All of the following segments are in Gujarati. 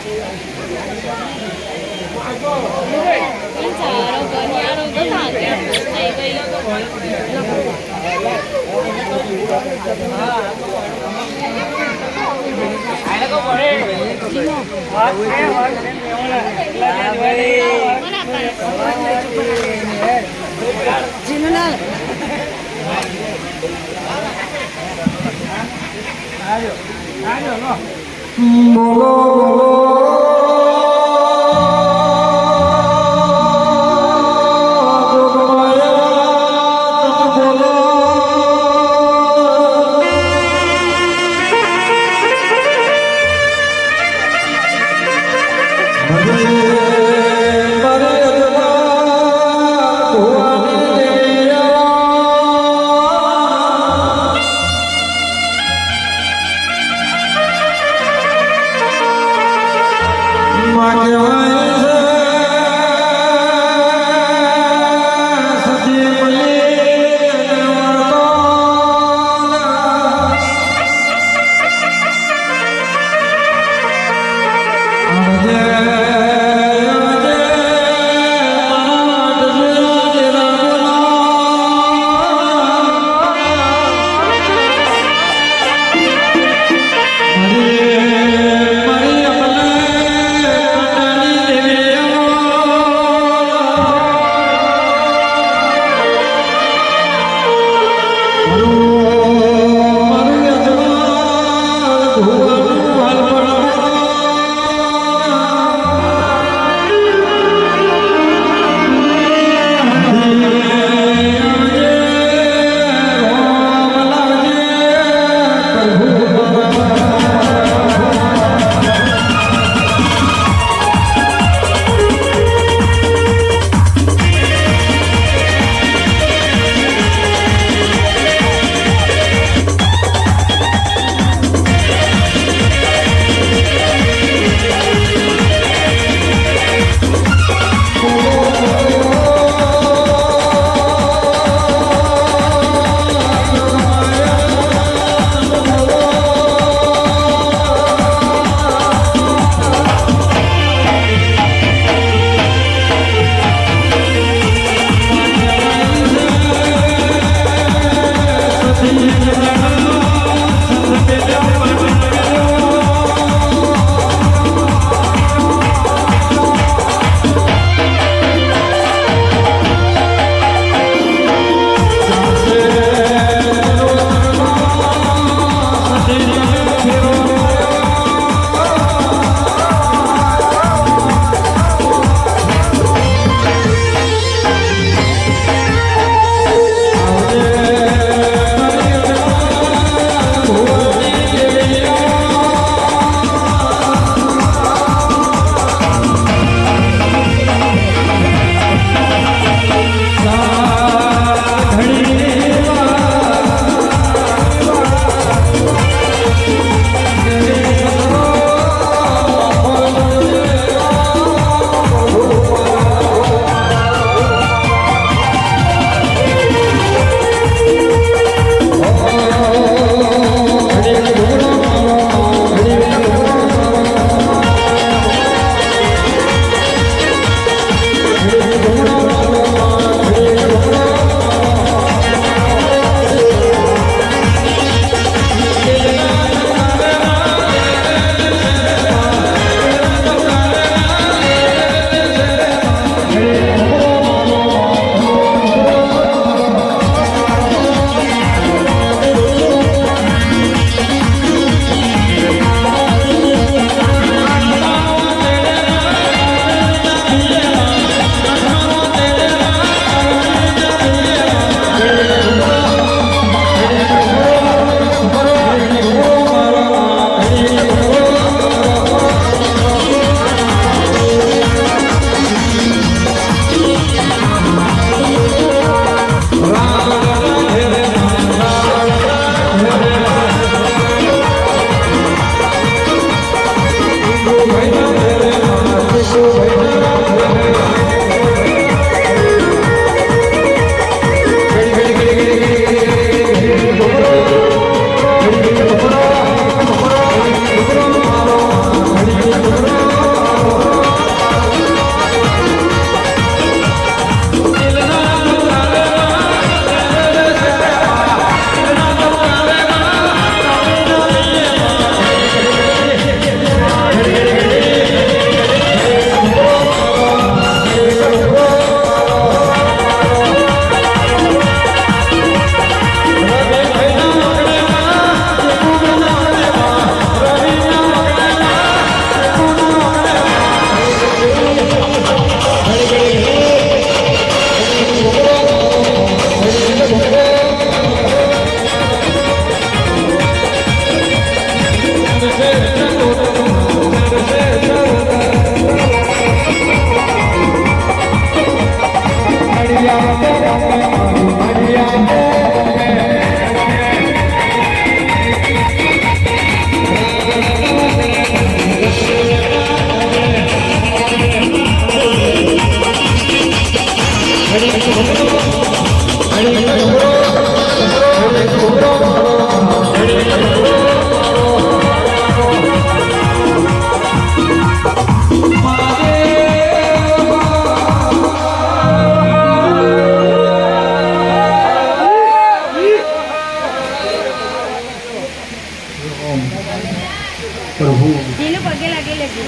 બોલો મારી અમલે કંડણી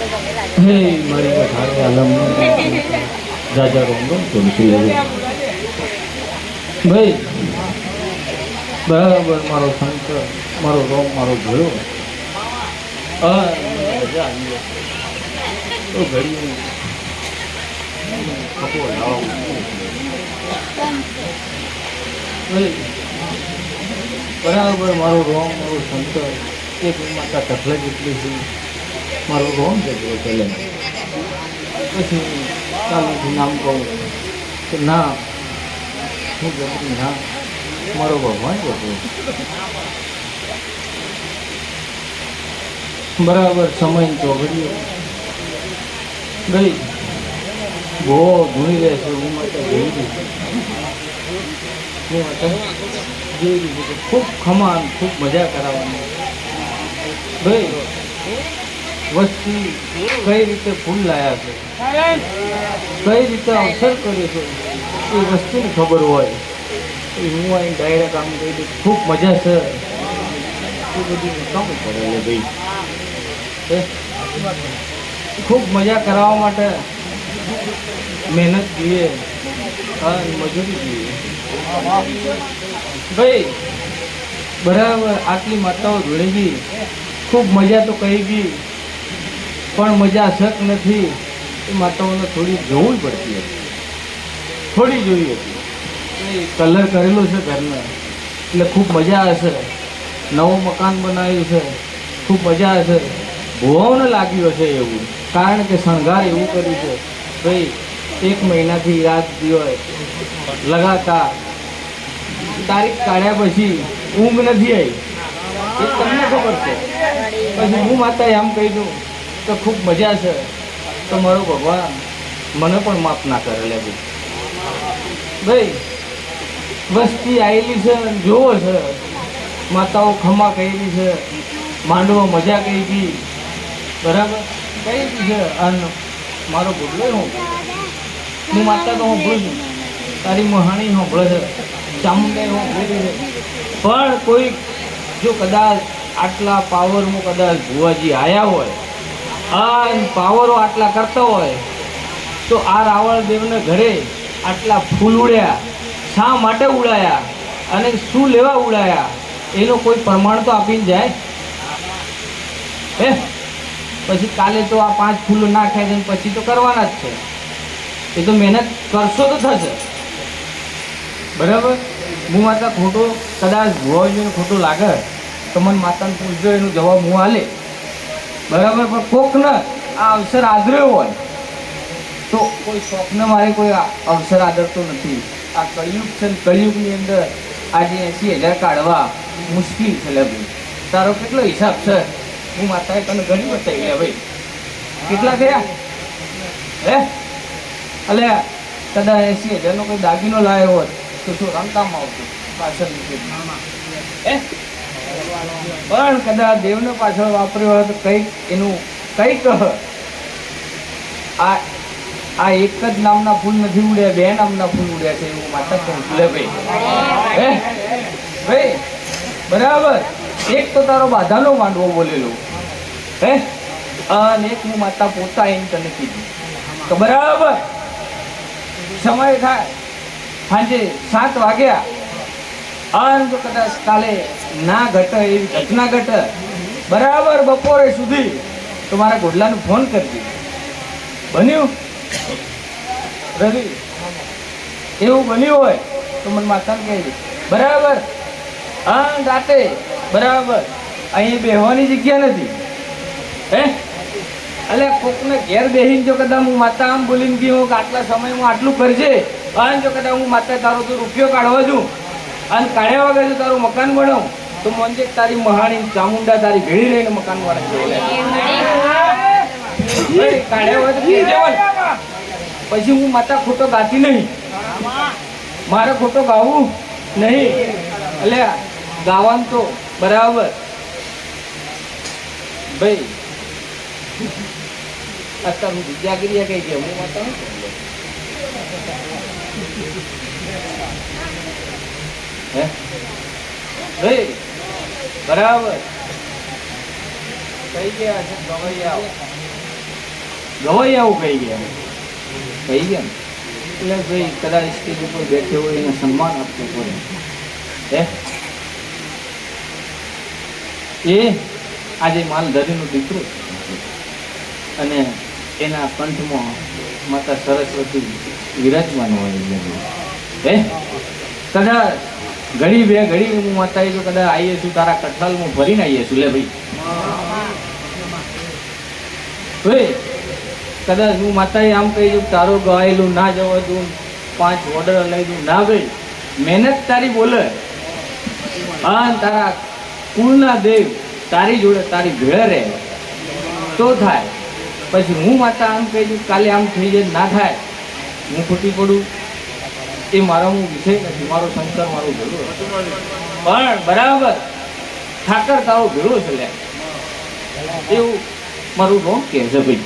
હે મારી કથાની આલમ રાજા રોંગો તુલસી ભાઈ બરાબર મારો સંત મારો રોમ મારો ભયો તો ઘડી બરાબર મારો રોમ મારો સંત એક માતા તકલીફ એટલી છે મારો રોમ જતો ચાલે પછી ચાલુથી નામ કહું કે ના હું જતી ના મારો ભગવાન જતો બરાબર સમય ચોઘડીઓ ગઈ બહુ ધૂણી રહે છે હું માટે જોઈ રહી હું માટે જોઈ રહી છું ખૂબ ખમાન ખૂબ મજા કરાવવાની ભાઈ વસ્તી કઈ રીતે ફૂલ લાયા છે કઈ રીતે અવસર કર્યો છે એ વસ્તુને ખબર હોય એ હું અહીં ડાયરેક્ટ આમ કહી દઉં ખૂબ મજા છે એ બધી કામ કરે ભાઈ ખૂબ મજા કરાવવા માટે મહેનત જોઈએ અને મજૂરી જોઈએ ભાઈ બરાબર આટલી માતાઓ જોડી ગઈ ખૂબ મજા તો કહી ગઈ પણ મજા શક નથી એ માતાઓને થોડી જોવું પડતી હતી થોડી જોઈ હતી કલર કરેલો છે ઘરને એટલે ખૂબ મજા હશે નવું મકાન બનાવ્યું છે ખૂબ મજા હશે ભોવને લાગ્યું હશે એવું કારણ કે શણગાર એવું કર્યું છે ભાઈ 1 મહિનાથી રાત દિવસ લગાતાર તારીખ કાઢ્યા પછી ઊંઘ નથી આવી એ તમને ખબર છે પછી હું માતા એમ કહી દઉં તો ખૂબ મજા છે તો મારો ભગવાન મને પણ માફ ના કરે લે ભાઈ વસ્તી આવેલી છે જોવો છે માતાઓ ખમા કહેલી છે માંડવો મજા કહી ગઈ બરાબર કઈ છે અને મારો ભૂલો હું માતા તો હું ભૂલું તારી મહાણી સાંભળે છે ચામુંડા હું ભૂલી છે પણ કોઈ જો કદાચ આટલા પાવરમાં કદાચ ભુવાજી આવ્યા હોય અને પાવરો આટલા કરતા હોય તો આ રાવણ દેવને ઘરે આટલા ફૂલ ઉડ્યા શા માટે ઉડાયા અને શું લેવા ઉડાયા એનો કોઈ પ્રમાણ તો આપીને જાય હે પછી કાલે તો આ 5 ફૂલો નાખ્યા છે પછી તો કરવાના જ છે એ તો મહેનત કરશો તો થશે બરાબર હું માતા ખોટો કદાચ ભુવાજીને ખોટું લાગે તો મને માતાને પૂછજો એનો જવાબ હું હાલે બરાબર પણ કોકને આ અવસર આદર્યો હોય તો કોઈ શોખને મારે કોઈ અવસર આદરતો નથી આ કળિયુગ છે કળિયુગની અંદર આજે 80,000 કાઢવા મુશ્કેલ છે લે ભાઈ તારો કેટલો હિસાબ છે હું માતાએ તને ઘણી બતાવી લે ભાઈ કેટલા થયા હે અલે કદાચ 80,000 કોઈ દાગીનો લાવ્યો હોત તો શું રમતામાં આવતું પાછળ હે પણ કદાચ દેવને પાછળ વાપર્યો હોય તો કંઈક એનું કંઈક આ એક જ નામના ફૂલ નથી ઉડ્યા 2 નામના ફૂલ ઉડ્યા છે એવું માતા કહું લે ભાઈ હે ભાઈ બરાબર એક તો તારો બાધાનો માંડવો બોલેલો હે અને એક હું માતા પોતા એમ તને કીધું તો બરાબર સમય થાય સાંજે 7 વાગ્યા અને જો કદાચ કાલે ના ઘટે એવી ઘટના ઘટે બરાબર બપોરે સુધી તો મારા ગોડલાને ફોન કરજો બન્યું રવિ એવું બન્યું હોય તો મને માતાને કહી દે બરાબર હા રાતે બરાબર અહીં બેહવાની જગ્યા નથી હે એટલે કોકને ઘેર બેસીને જો કદાચ હું માતા આમ બોલીને ગઈ કે આટલા સમયમાં આટલું કરજે અને જો કદાચ હું માતા તારો તો રૂપિયો કાઢવા દઉં અને કાઢ્યા વગર જો તારું મકાન બનાવું તો મને તારી મહાણી ચામુંડા તારી ભેળી રહીને મકાન વાળા કાઢ્યા વગર પછી હું માતા ખોટો ગાતી નહીં મારે ખોટો ગાવું નહીં એટલે ગાવાનું તો બરાબર ભાઈ અત્યારે હું વિદ્યાગીરી કઈ ગયા હું માતા હે ભાઈ બરાબર કઈ ગયા છે ગવૈયા ગવાઈ આવું કહી ગયા ને એટલે ભાઈ કદાચ સ્ટેજ ઉપર બેઠે હોય એને સન્માન આપવું પડે. એ આજે માલધારીનો દીકરો અને એના કંઠમાં માતા સરસ્વતી વિરાજમાન હોય. કદાચ ઘડી બે ઘડી હું માતા જો કદાચ આવીએ છું તારા કઠાલમાં ભરીને આવીએ છું. લે ભાઈ કદાચ હું માતાએ આમ કહી દઉં તારો ગવાયેલું ના જવા દઉં, 5 ઓર્ડર લઈ દઉં ના ભાઈ, મહેનત તારી બોલે. હા તારા કુળના દેવ તારી જોડે તારી ભેળે રહે તો થાય. પછી હું માતા આમ કહી દઉં કાલે આમ થઈ જાય ના થાય, હું ખોટી પડું એ મારો હું વિષય નથી. મારો શંકર મારું ભેળો પણ બરાબર ઠાકર તારો ભેળો છે લે એવું મારું રોમ કહે છે ભાઈ.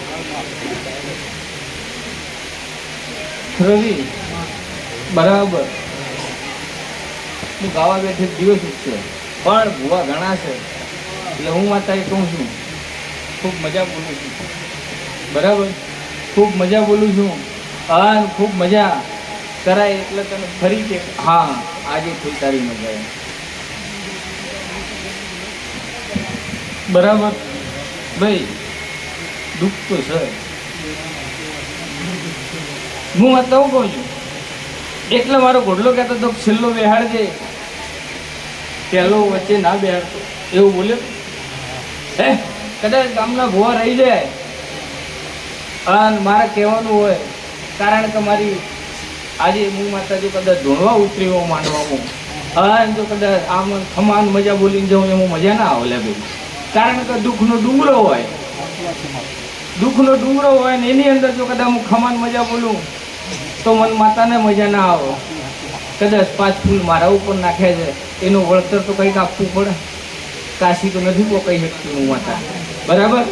રવિ બરાબર હું ગાવા બેઠે દિવસ છે પણ ભૂવા ઘણા છે એટલે હું માતા એ કહું છું ખૂબ મજા બોલું છું. બરાબર ખૂબ મજા બોલું છું. હા ખૂબ મજા કરાય એટલે તને ફરી કે હા આજે થઈ તારી મજા. બરાબર ભાઈ દુઃખ તો છે. હું માતા હું કહું છું એટલે મારો ઘોડલો કહેતો તો છેલ્લો બેહાડજે, પહેલો વચ્ચે ના બેહાડતો એવું બોલ્યો. કદાચ ગામના ભૂવા રહી જાય અને મારે કહેવાનું હોય કારણ કે મારી આજે હું માતા જો કદાચ ધોણવા ઉતરી હોઉં માંડવામાં અને જો કદાચ આમ ખમાન મજા બોલીને જાઉં એમાં મજા ના આવે લે ભાઈ. કારણ કે દુઃખનો ડુંગરો હોય, દુઃખનો ડુંગરો હોય ને એની અંદર જો કદાચ હું ખમાન મજા બોલું તો મન માતાને મજા ના આવે. કદાચ 5 ફૂલ મારા ઉપર નાખે છે એનું વળતર તો કંઈક આપવું પડે. કાશી તો નથી કહી શકતી હું માતા બરાબર,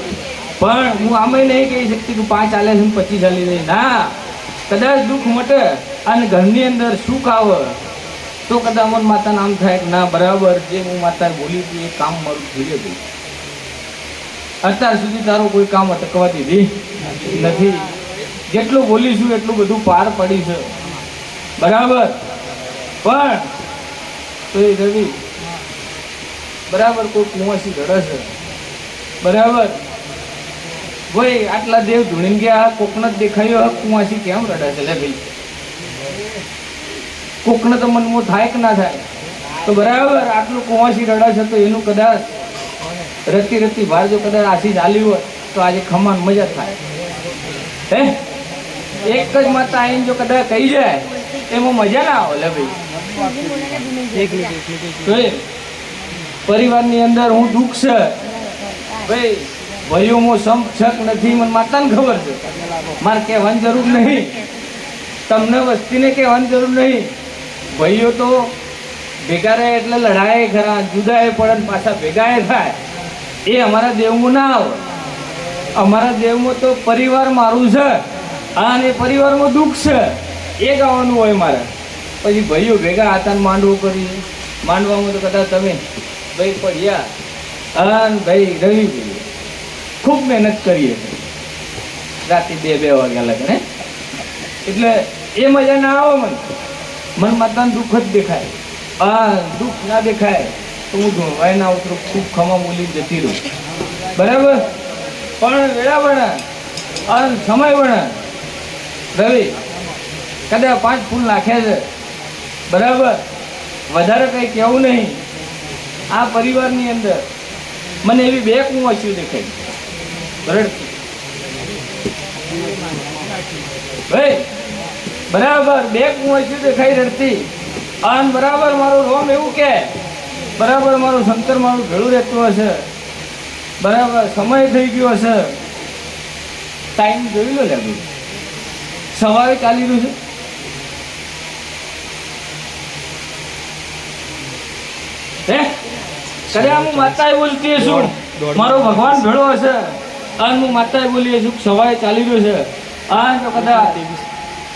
પણ હું આમે નહીં કહી શકતી કે 5 ચાલે છે 25 ચાલી રહી ના. કદાચ દુઃખ મટે અને ઘરની અંદર સુખ આવે તો કદાચ મન માતા નામ થાય કે ના બરાબર જે હું માતા બોલી હતી એ કામ મારું થઈ ગયું. અત્યાર સુધી તારું કોઈ કામ અટકવા દીધી નથી. જેટલું બોલીશું એટલું બધું પાર પડી છે બરાબર. પણ તો એ રવિ બરાબર કોઈ કુંવાસી રડે છે બરાબર. ભાઈ આટલા દેવ ધૂણીને ગયા કોકને જ દેખાયો કુંવાસી કેમ રડે છે લે ભાઈ. કોકને તો મનમાં થાય કે ના થાય તો બરાબર આટલું કુંવાસી રડે છે તો એનું કદાચ રતી રતી ભાર જો કદાચ આશી ચાલી હોય તો આજે ખમાન મજા થાય. એક જ માતા આવીને જો કદાચ કહી જાય એમાં મજા ના આવે લે ભાઈ. પરિવારની અંદર હું દુઃખ છે ભાઈ, ભાઈઓમાં સમક્ષક નથી મને માતાને ખબર છે. મારે કહેવાની જરૂર નહીં, તમને વસ્તીને કહેવાની જરૂર નહીં. ભાઈઓ તો ભેગા રહે એટલે લડાય ખરા, જુદાએ પડે ને પાછા ભેગાએ થાય. એ અમારા દેવમાં ના આવે. અમારા દેવમાં તો પરિવાર મારું છે અને પરિવારમાં દુઃખ છે એ ગાવાનું હોય મારે. પછી ભાઈઓ ભેગા હાથાને માંડવું કરી માંડવામાં તો કદાચ તમે ભાઈ પડ્યા અને ભાઈ રવિ ખૂબ મહેનત કરીએ રાતે 2 વાગ્યા લગે એટલે એ મજા ના આવે. મન માતાને દુઃખ જ દેખાય. દુઃખ ના દેખાય તો હું ધૂણવાય ના ઉતરું, ખૂબ ખમા મૂલી જતી રહું બરાબર. પણ વેળા બને અને સમય બને રવિ કદાચ 5 ફૂલ નાખ્યા છે બરાબર. વધારે કંઈ કહેવું નહીં. આ પરિવારની અંદર મને એવી 2 કુંવાસીઓ દેખાય રડતી ભાઈ બરાબર. 2 કુંવાસીઓ દેખાઈ રડતી અને બરાબર મારું રોમ એવું કે બરાબર મારું શંકર મારું ભેળું રહેતું હશે બરાબર. સમય થઈ ગયો હશે, ટાઈમ જોઈ લો લાગ્યું સવારે ચાલી રહ્યું છે. કદાચ હું માતાએ બોલતી છું મારો ભગવાન ભેળો હશે અને હું માતાએ બોલીએ છું સવારે ચાલી રહ્યો છે. આ જો કદાચ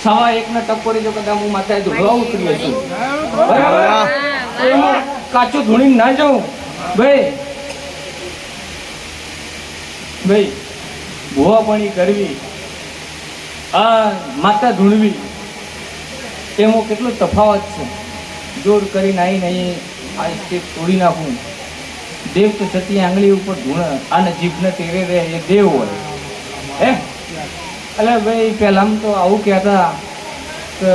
1:15 ટકોરી જો કદાચ હું માતાએ ધોળવા ઉતરી છું બરાબર એમાં કાચું ધૂણી ના જાઉં ભાઈ. ભૂવા પાણી કરવી આ માતા ધૂણવી એમાં કેટલો તફાવત છે. જોર કરીને આવીને અહીં આ સ્ટેપ તોડી નાખું. દેવ તો સતી આંગળી ઉપર ધૂણ અને જીભને ટેરે રહે એ દેવ હોય હે. એટલે ભાઈ પહેલાં તો આવું કહેતા કે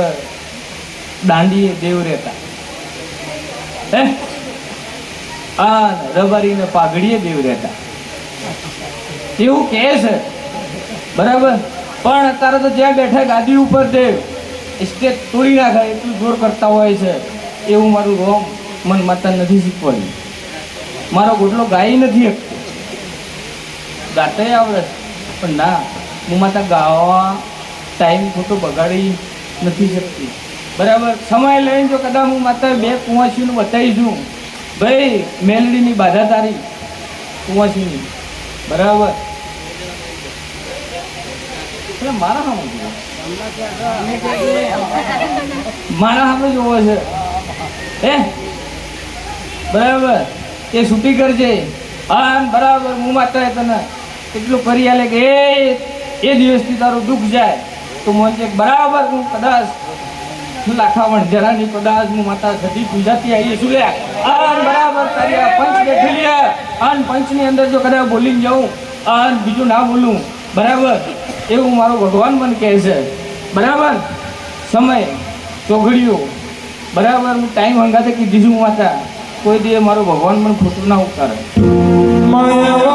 દાંડીએ દેવ રહેતા હે. આ રબારીને પાઘડીએ દેવ રહેતા એવું કહે છે બરાબર. પણ અત્યારે તો જ્યાં બેઠા ગાદી ઉપર દેવ સ્ટેજ તોડી નાખે એટલું જોર કરતા હોય છે. એવું મારું રોમ મન માતા નથી શીખવાડ્યું. મારો ગોટલો ગાઈ નથી શકતો, ગાતે આવડે પણ ના હું માતા ગાવા ટાઈમ ખોટો બગાડી નથી શકતી બરાબર. સમય લઈને જો કદાચ હું માતા 2 કુંવાસીનું બતાવીશું ભાઈ મેલડીની બાધા તારી કુંવાસીની બરાબર. એટલે મારા સામે જોવો, મારા સામે જોવો છે હે બરાબર. એ છૂટી કરજે હા બરાબર. હું માતા તને એટલું કરી આલે કે એ દિવસથી તારું દુઃખ જાય તો મને બરાબર. હું કદાચ લાખા વણઝરાની કદાચ હું માતા સતી પૂજાતી આવી છું લે બરાબર. તારી આ પંચ બેઠેલી અને પંચની અંદર જો કદાચ બોલીને જાઉં અને બીજું ના બોલું બરાબર એવું મારો ભગવાન મને કહે છે બરાબર. સમય ચોઘડીઓ બરાબર. હું ટાઈમ હંગાતે કીધી છું માતા કોઈ દે મારો ભગવાન મને ખોટું ના ઉતારે. બરાબર.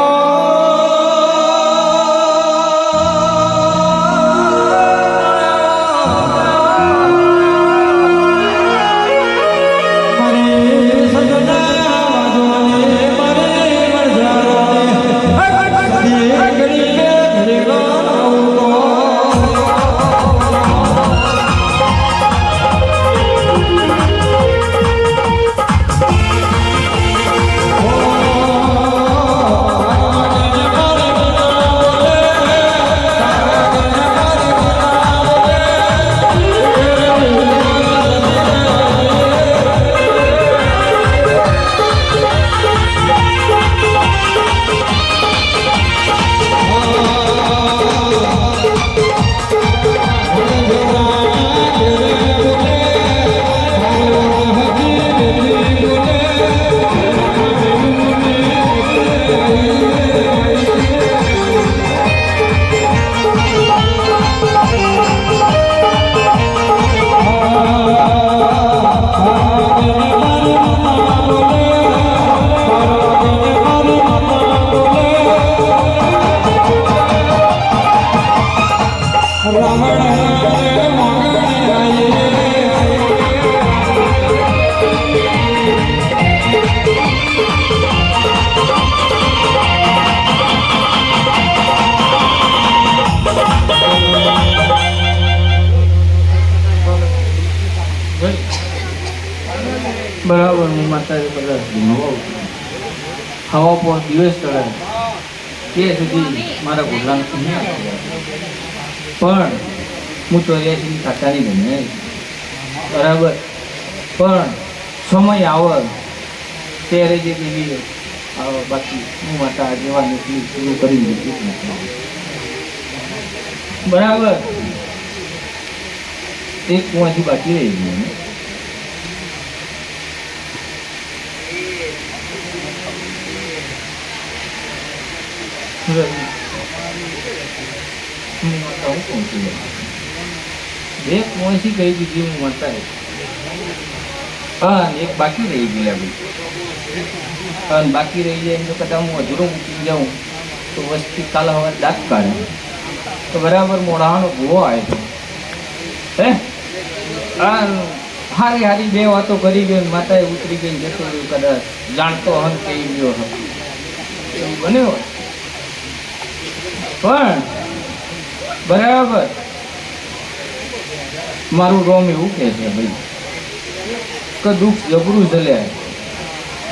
હું માતા કદાચ હવા પર દિવસ ચડે તે સુધી મારા ગોઠલાને પણ હું 84ની કાકાની ગમે બરાબર. પણ સમય આવે ત્યારે જે દેવી આવે બાકી હું માતા આગેવાન એટલી પૂરું કરી દીધું બરાબર. એક કુવાથી બાકી રહી ગયું. બે કુવાસી કહી દીધી હું માતા હા એક બાકી રહી ગયેલા ભાઈ. બાકી રહી જાય તો કદાચ હું અધૂરો મૂકી જાઉં તો વસ્તી કાલે હવે દાંત કાઢે તો બરાબર મોઢાનો ભૂવો આવ્યો હે. હારી હારી 2 વાતો કરી ગયો માતાએ ઉતરી ગઈ જતો રહ્યો. કદાચ જાણતો હન કહી ગયો એવું બન્યો પણ બરાબર. મારું રોમ એવું કહે છે ભાઈ કે દુઃખ જબરું ચલ્યા.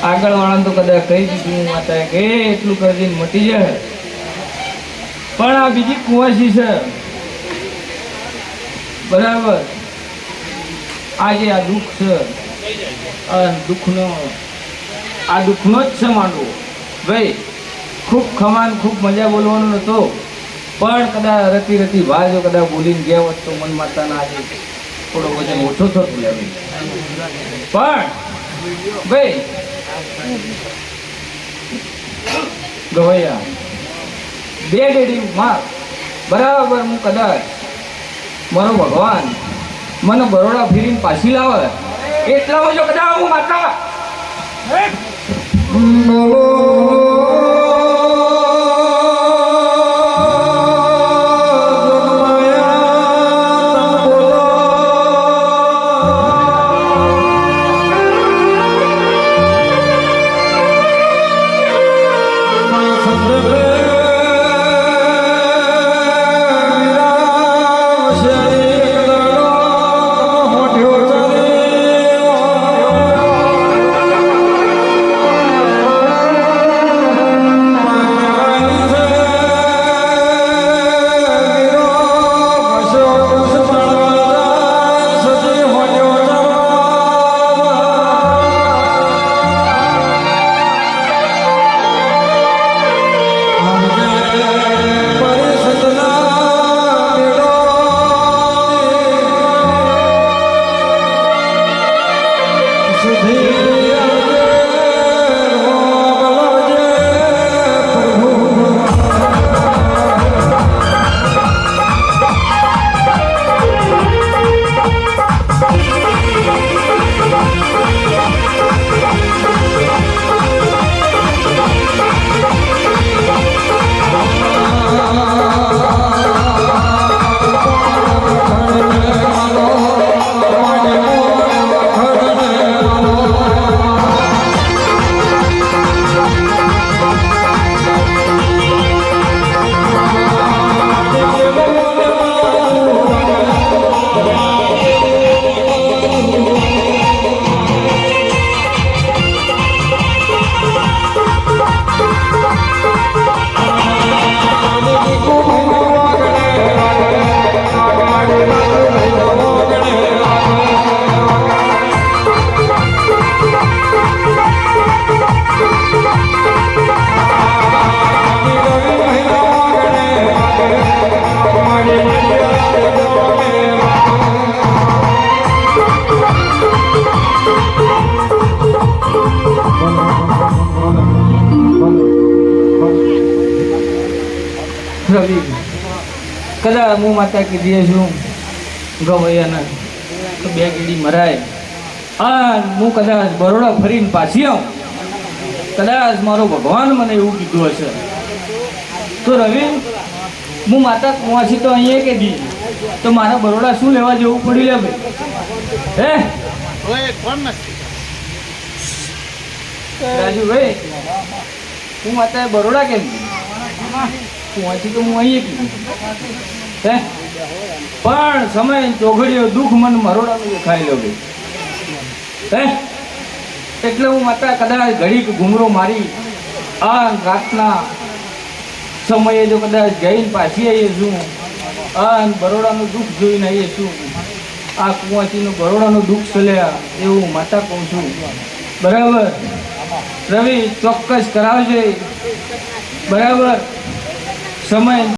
આગળ વાળાને તો કદાચ કહી દીધું માતાએ કે એટલું કરી દઈને મટી જાય. પણ આ બીજી કુંવાસી છે બરાબર. આજે આ દુઃખ છે દુઃખનો આ દુઃખનો જ છે માંડવો ભાઈ. ખૂબ ખમાન ખૂબ મજા બોલવાનો નહોતો પણ કદાચ રતી રતી વાર જો કદાચ બોલીને ગયા હોત તો મન માતાના આજે થોડો વજન ઓછો થતું લેવે. પણ ભાઈ ગવૈયા બે ડેડી માં બરાબર હું કદાચ મારો ભગવાન મને બરોડા ફેરીને પાછી લાવે એટલામાં જો કદાચ હું માતા રવિ કદાચ હું માતા કીધી છું ગવૈયાને તો બે ગીડી મરાય આ હું કદાચ બરોડા ફરીને પાછી આવું કદાચ મારો ભગવાન મને એવું કીધું હશે તો રવિ હું માતા કુંવાસી તો અહીંયા કીધી તો મારા બરોડા શું લેવા જવું પડ્યું લે ભાઈ હે કોણ નથી રાજુભાઈ હું માતા બરોડા કેમ કુંવાસી તો હું અહીંયા કીધું હે પણ સમય ચોઘડીઓ દુઃખ મન મરોડાનું ખાઈ લો ભાઈ હે એટલે હું માતા કદાચ ઘડીક ઘૂમરો મારી આ રાતના સમયે જો કદાચ જઈને પાછી આવીએ છું આ બરોડાનું દુઃખ જોઈને આવીએ છું આ કુંવાસીનું બરોડાનું દુઃખ ચલ્યા એવું માતા કહું છું બરાબર રવિ ચોક્કસ કરાવજે બરાબર સમય